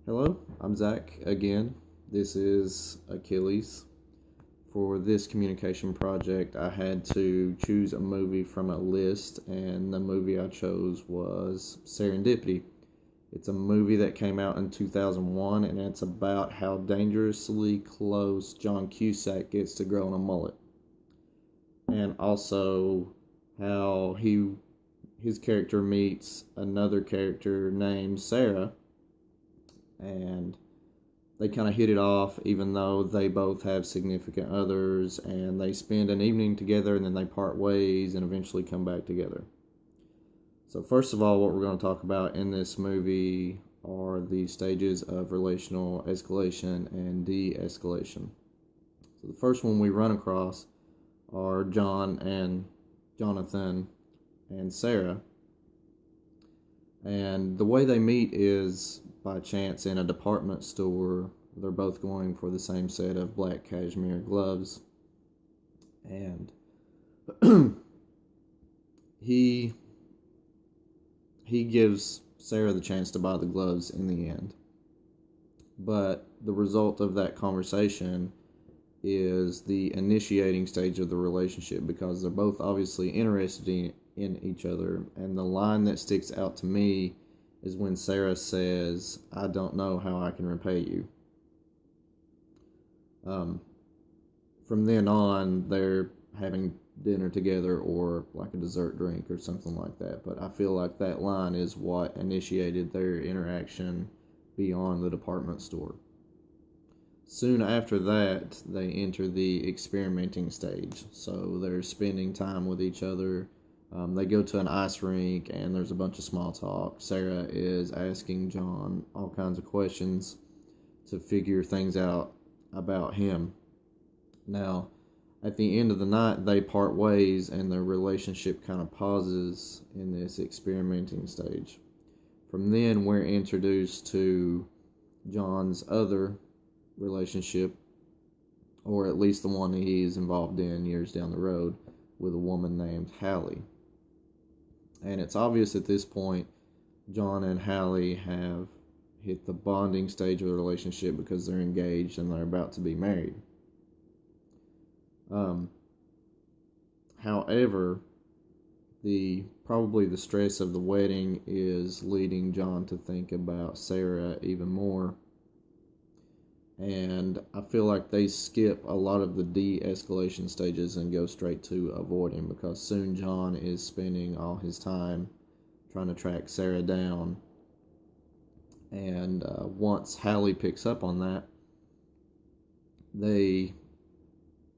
Hello, I'm Zach again. This is Achilles. For this communication project, I had to choose a movie from a list, and the movie I chose was Serendipity. It's a movie that came out in 2001, and it's about how dangerously close John Cusack gets to growing a mullet, and also how his character meets another character named Sarah, and they kind of hit it off, even though they both have significant others, and they spend an evening together and then they part ways and eventually come back together. So, first of all, what we're going to talk about in this movie are the stages of relational escalation and de escalation. So, the first one we run across are John and Jonathan and Sarah. And the way they meet is by chance in a department store. They're both going for the same set of black cashmere gloves. And he gives Sarah the chance to buy the gloves in the end. But the result of that conversation is the initiating stage of the relationship, because they're both obviously interested in each other. And the line that sticks out to me is when Sarah says, "I don't know how I can repay you." From then on, they're having dinner together or like a dessert drink or something like that. But I feel like that line is what initiated their interaction beyond the department store. Soon after that, they enter the experimenting stage. So they're spending time with each other. They go to an ice rink and there's a bunch of small talk. Sarah is asking John all kinds of questions to figure things out about him. Now, at the end of the night, they part ways and their relationship kind of pauses in this experimenting stage. From then, we're introduced to John's other relationship, or at least the one that he is involved in years down the road, with a woman named Hallie. And it's obvious at this point John and Hallie have hit the bonding stage of the relationship because they're engaged and they're about to be married. However, probably the stress of the wedding is leading John to think about Sarah even more. And I feel like they skip a lot of the de-escalation stages and go straight to avoiding, because soon John is spending all his time trying to track Sarah down. And once Hallie picks up on that, they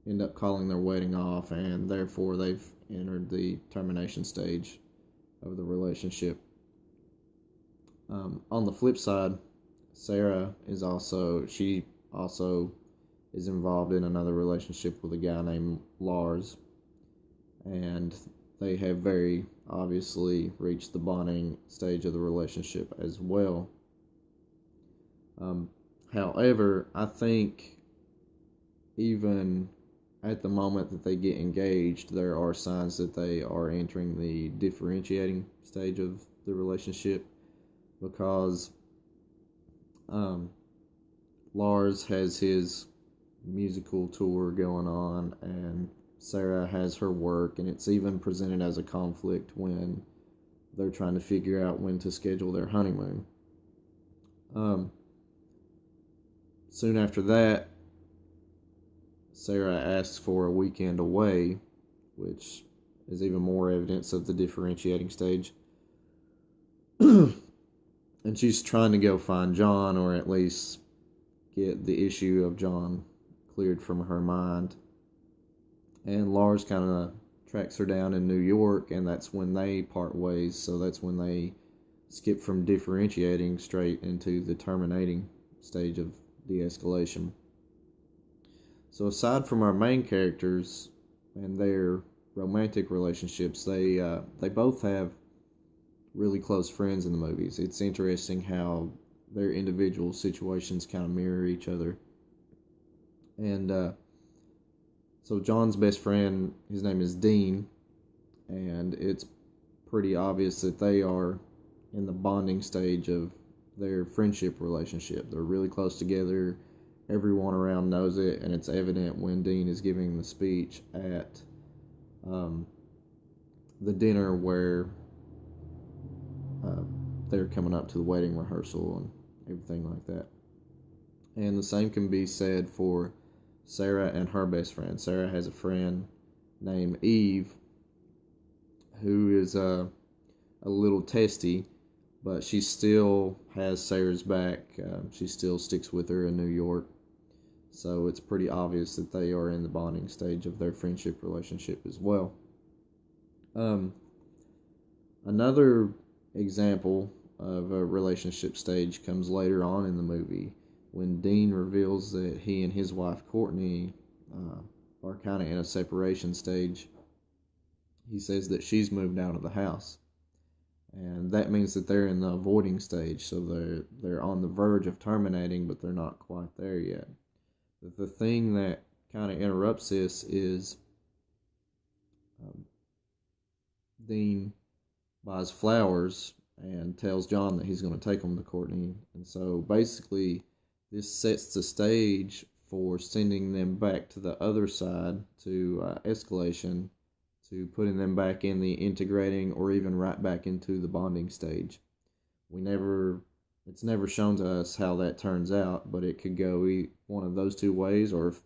end up calling their wedding off, and therefore they've entered the termination stage of the relationship. On the flip side, Sarah is also is involved in another relationship with a guy named Lars, and they have very obviously reached the bonding stage of the relationship as well. However, I think even at the moment that they get engaged, there are signs that they are entering the differentiating stage of the relationship, because Lars has his musical tour going on, and Sarah has her work, and it's even presented as a conflict when they're trying to figure out when to schedule their honeymoon. Soon after that, Sarah asks for a weekend away, which is even more evidence of the differentiating stage. And she's trying to go find John, or at least get the issue of John cleared from her mind. And Lars kind of tracks her down in New York, and that's when they part ways. So that's when they skip from differentiating straight into the terminating stage of de-escalation. So aside from our main characters and their romantic relationships, they both have really close friends in the movies. It's interesting how their individual situations kind of mirror each other. And so John's best friend, his name is Dean, and it's pretty obvious that they are in the bonding stage of their friendship relationship. They're really close together. Everyone around knows it, and it's evident when Dean is giving the speech at um, the dinner where uh, they're coming up to the wedding rehearsal and everything like that. And the same can be said for Sarah and her best friend. Sarah has a friend named Eve who is a little testy, but she still has Sarah's back. She still sticks with her in New York. So it's pretty obvious that they are in the bonding stage of their friendship relationship as well. Another example of a relationship stage comes later on in the movie when Dean reveals that he and his wife Courtney are kind of in a separation stage. He says that she's moved out of the house, and that means that they're in the avoiding stage. So they're on the verge of terminating, but they're not quite there yet. The thing that kind of interrupts this is um, Dean buys flowers and tells John that he's going to take them to Courtney, and so basically this sets the stage for sending them back to the other side to escalation, to putting them back in the integrating or even right back into the bonding stage. It's never shown to us how that turns out, but it could go one of those two ways, or if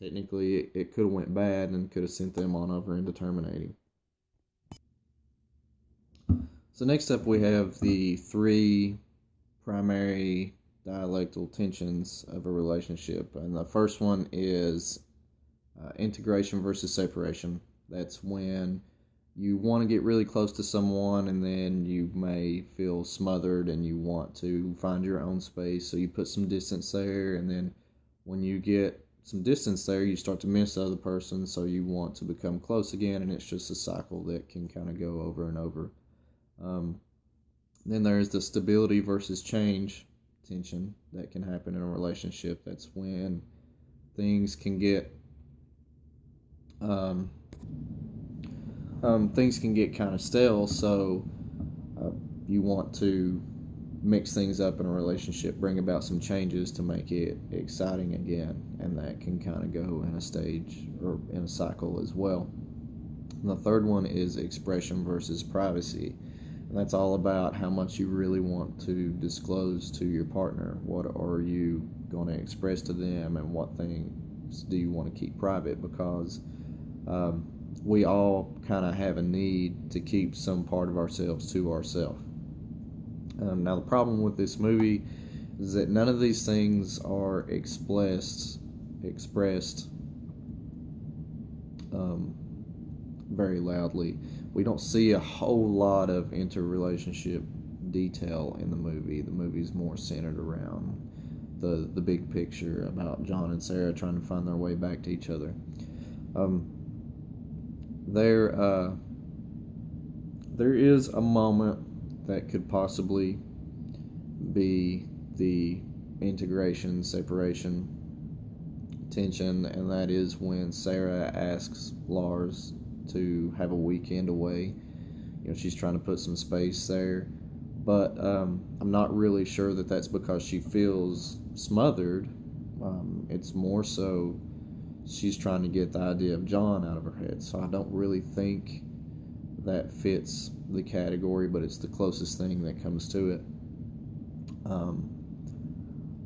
technically it could have went bad and could have sent them on over into terminating. So next up we have the three primary dialectal tensions of a relationship, and the first one is integration versus separation. That's when you want to get really close to someone and then you may feel smothered and you want to find your own space, so you put some distance there, and then when you get some distance there you start to miss the other person, so you want to become close again, and it's just a cycle that can kind of go over and over. Then there's the stability versus change tension that can happen in a relationship. That's when things can get kind of stale, so you want to mix things up in a relationship, bring about some changes to make it exciting again, and that can kind of go in a stage or in a cycle as well. And the third one is expression versus privacy, and that's all about how much you really want to disclose to your partner. What are you going to express to them, and what things do you want to keep private, because we all kind of have a need to keep some part of ourselves to ourselves. Now, the problem with this movie is that none of these things are expressed very loudly. We don't see a whole lot of interrelationship detail in the movie. The movie's more centered around the big picture about John and Sarah trying to find their way back to each other. There is a moment that could possibly be the integration separation tension, and that is when Sarah asks Lars to have a weekend away. She's trying to put some space there, but I'm not really sure that that's because she feels smothered. It's more so she's trying to get the idea of John out of her head. So I don't really think that fits the category, but it's the closest thing that comes to it.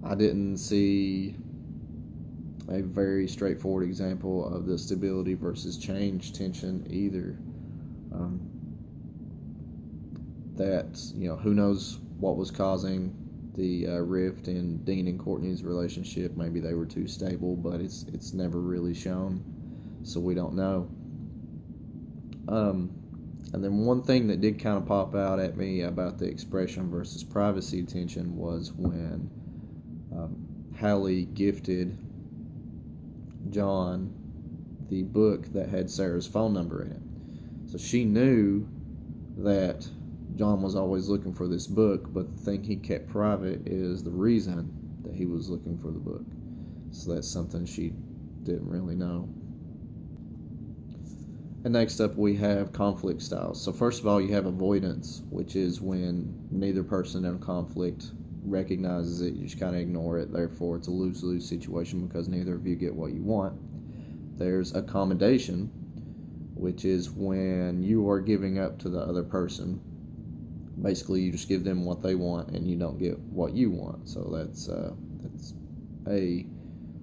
I didn't see a very straightforward example of the stability versus change tension either. Who knows what was causing the rift in Dean and Courtney's relationship. Maybe they were too stable, but it's never really shown, so we don't know. And then one thing that did kind of pop out at me about the expression versus privacy tension was when Hallie gifted John the book that had Sarah's phone number in it. So she knew that John was always looking for this book, but the thing he kept private is the reason that he was looking for the book. So that's something she didn't really know. And next up we have conflict styles. So first of all, you have avoidance, which is when neither person in conflict recognizes it, you just kind of ignore it. Therefore, it's a lose-lose situation because neither of you get what you want. There's accommodation, which is when you are giving up to the other person. Basically, you just give them what they want and you don't get what you want. So that's a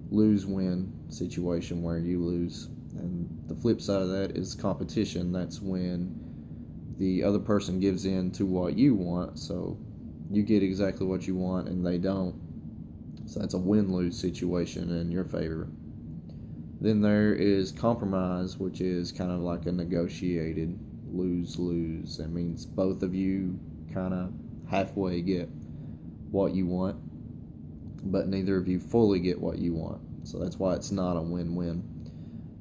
lose-win situation where you lose. And the flip side of that is competition. That's when the other person gives in to what you want, so you get exactly what you want and they don't. So that's a win-lose situation in your favor. Then there is compromise, which is kind of like a negotiated lose-lose. That means both of you kind of halfway get what you want, but neither of you fully get what you want. So that's why it's not a win-win.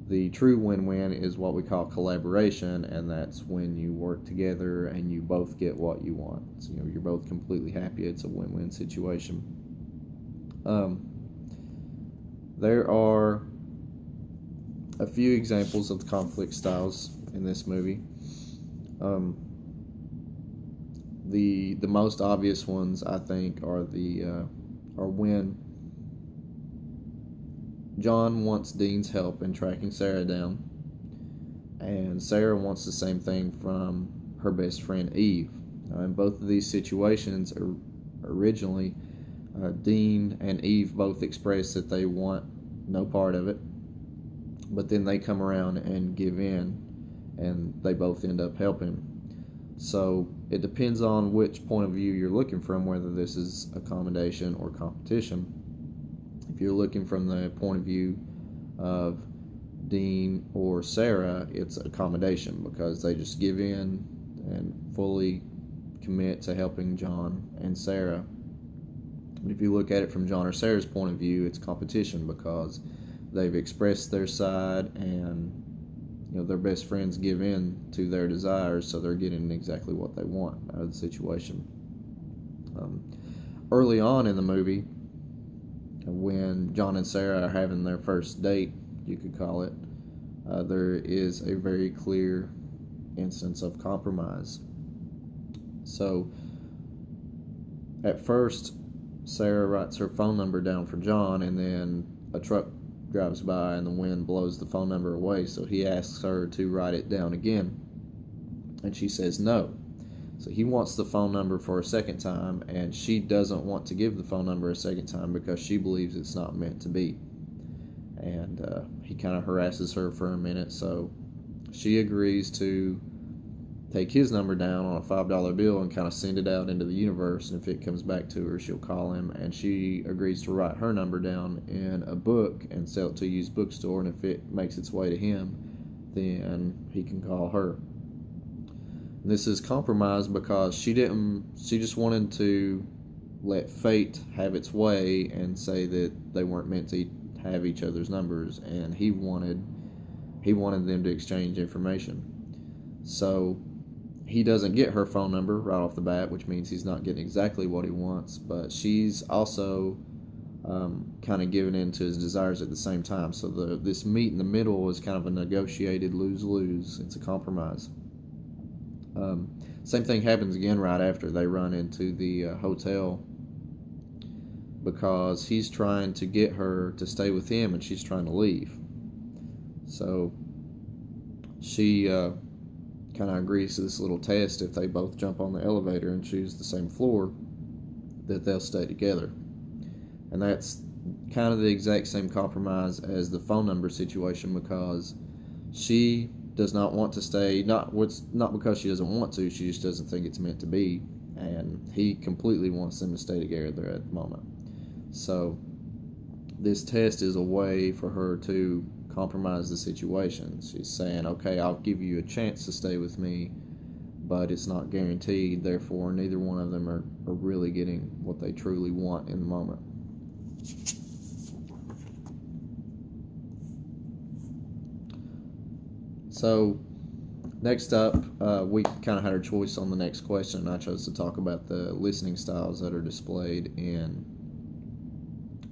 The true win-win is what we call collaboration, and that's when you work together and you both get what you want. So you're both completely happy. It's a win-win situation. There are a few examples of the conflict styles in this movie. The most obvious ones, I think, are when John wants Dean's help in tracking Sarah down, and Sarah wants the same thing from her best friend Eve. In both of these situations, originally, Dean and Eve both express that they want no part of it, but then they come around and give in, and they both end up helping. So it depends on which point of view you're looking from, whether this is accommodation or competition. If you're looking from the point of view of Dean or Sarah, it's accommodation because they just give in and fully commit to helping John and Sarah. If you look at it from John or Sarah's point of view, it's competition because they've expressed their side and their best friends give in to their desires, so they're getting exactly what they want out of the situation. Early on in the movie, when John and Sarah are having their first date, you could call it, there is a very clear instance of compromise. So at first, Sarah writes her phone number down for John, and then a truck drives by and the wind blows the phone number away, so he asks her to write it down again, and she says no. So he wants the phone number for a second time, and she doesn't want to give the phone number a second time because she believes it's not meant to be. And he kind of harasses her for a minute, so she agrees to take his number down on a $5 bill and kind of send it out into the universe, and if it comes back to her, she'll call him. And she agrees to write her number down in a book and sell it to a used bookstore, and if it makes its way to him, then he can call her. And this is compromise because she just wanted to let fate have its way and say that they weren't meant to have each other's numbers, and he wanted them to exchange information. So he doesn't get her phone number right off the bat, which means he's not getting exactly what he wants, but she's also kind of giving in to his desires at the same time. So this meet in the middle is kind of a negotiated lose-lose. It's a compromise. Same thing happens again right after they run into the hotel, because he's trying to get her to stay with him and she's trying to leave. So she kind of agrees to this little test: if they both jump on the elevator and choose the same floor, that they'll stay together. And that's kind of the exact same compromise as the phone number situation, because she does not want to stay, not because she doesn't want to, she just doesn't think it's meant to be, and he completely wants them to stay together at the moment. So this test is a way for her to compromise the situation. She's saying, okay, I'll give you a chance to stay with me, but it's not guaranteed, therefore neither one of them are really getting what they truly want in the moment. So next up, we kind of had our choice on the next question, and I chose to talk about the listening styles that are displayed in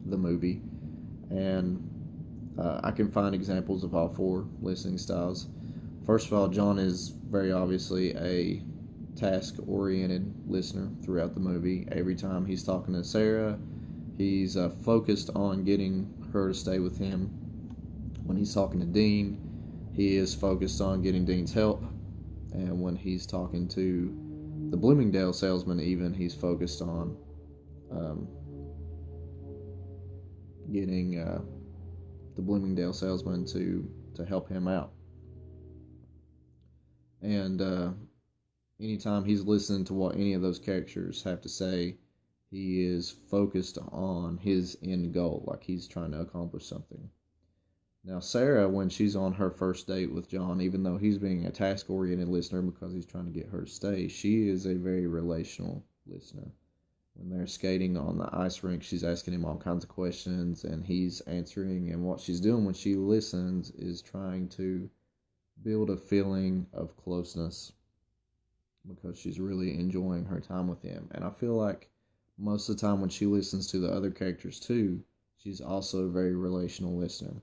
the movie. And I can find examples of all four listening styles. First of all, John is very obviously a task-oriented listener throughout the movie. Every time he's talking to Sarah, he's focused on getting her to stay with him. When he's talking to Dean, he is focused on getting Dean's help. And when he's talking to the Bloomingdale salesman, even, he's focused on getting the Bloomingdale salesman to help him out. And anytime he's listening to what any of those characters have to say, he is focused on his end goal, like he's trying to accomplish something. Now, Sarah, when she's on her first date with John, even though he's being a task-oriented listener because he's trying to get her to stay, she is a very relational listener. When they're skating on the ice rink, she's asking him all kinds of questions, and he's answering, and what she's doing when she listens is trying to build a feeling of closeness because she's really enjoying her time with him. And I feel like most of the time when she listens to the other characters too, she's also a very relational listener.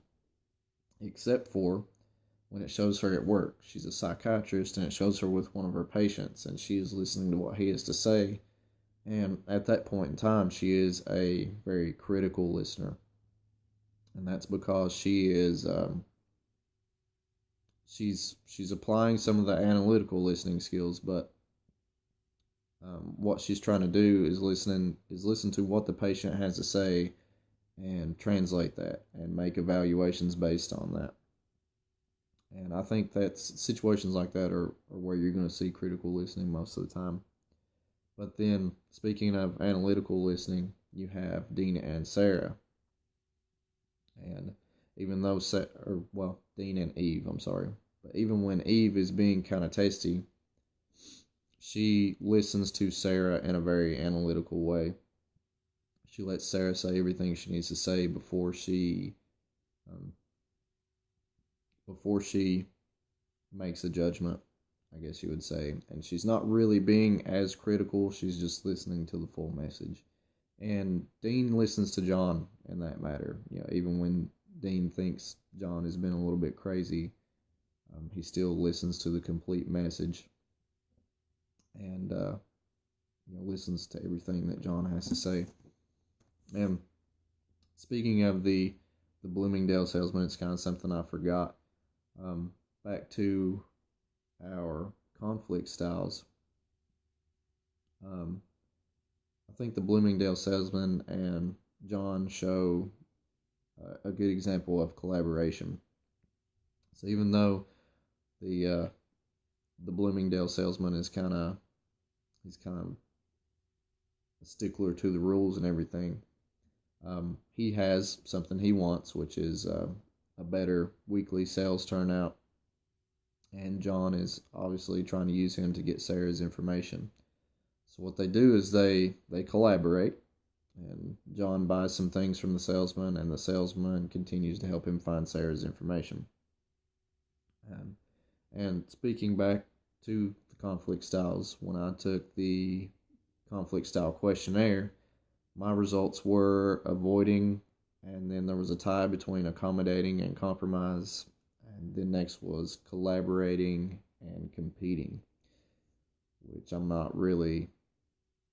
Except for when it shows her at work. She's a psychiatrist, and it shows her with one of her patients, and she is listening to what he has to say. And at that point in time, she is a very critical listener. And that's because she is she's applying some of the analytical listening skills, but what she's trying to do is listen to what the patient has to say and translate that and make evaluations based on that. And I think that situations like that are where you're going to see critical listening most of the time. But then, speaking of analytical listening, you have Dean and Sarah. And even though, Dean and Eve, I'm sorry. But even when Eve is being kind of testy, she listens to Sarah in a very analytical way. She lets Sarah say everything she needs to say before she makes a judgment, I guess you would say. And she's not really being as critical. She's just listening to the full message. And Dean listens to John in that matter. Even when Dean thinks John has been a little bit crazy, he still listens to the complete message and listens to everything that John has to say. And speaking of the Bloomingdale salesman, it's kind of something I forgot. Back to our conflict styles. I think the Bloomingdale salesman and John show a good example of collaboration. So even though the Bloomingdale salesman is kind of a stickler to the rules and everything, he has something he wants, which is a better weekly sales turnout. And John is obviously trying to use him to get Sarah's information. So what they do is they collaborate, and John buys some things from the salesman, and the salesman continues to help him find Sarah's information. And speaking back to the conflict styles, when I took the conflict style questionnaire, my results were avoiding, and then there was a tie between accommodating and compromise, and then next was collaborating and competing, which I'm not really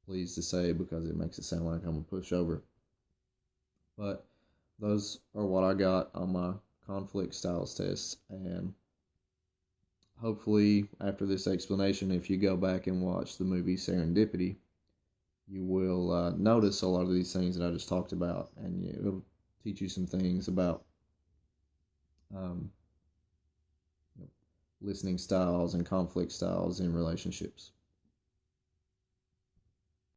pleased to say because it makes it sound like I'm a pushover. But those are what I got on my conflict styles test, and hopefully after this explanation, if you go back and watch the movie Serendipity, you will notice a lot of these things that I just talked about, and it'll teach you some things about listening styles and conflict styles in relationships.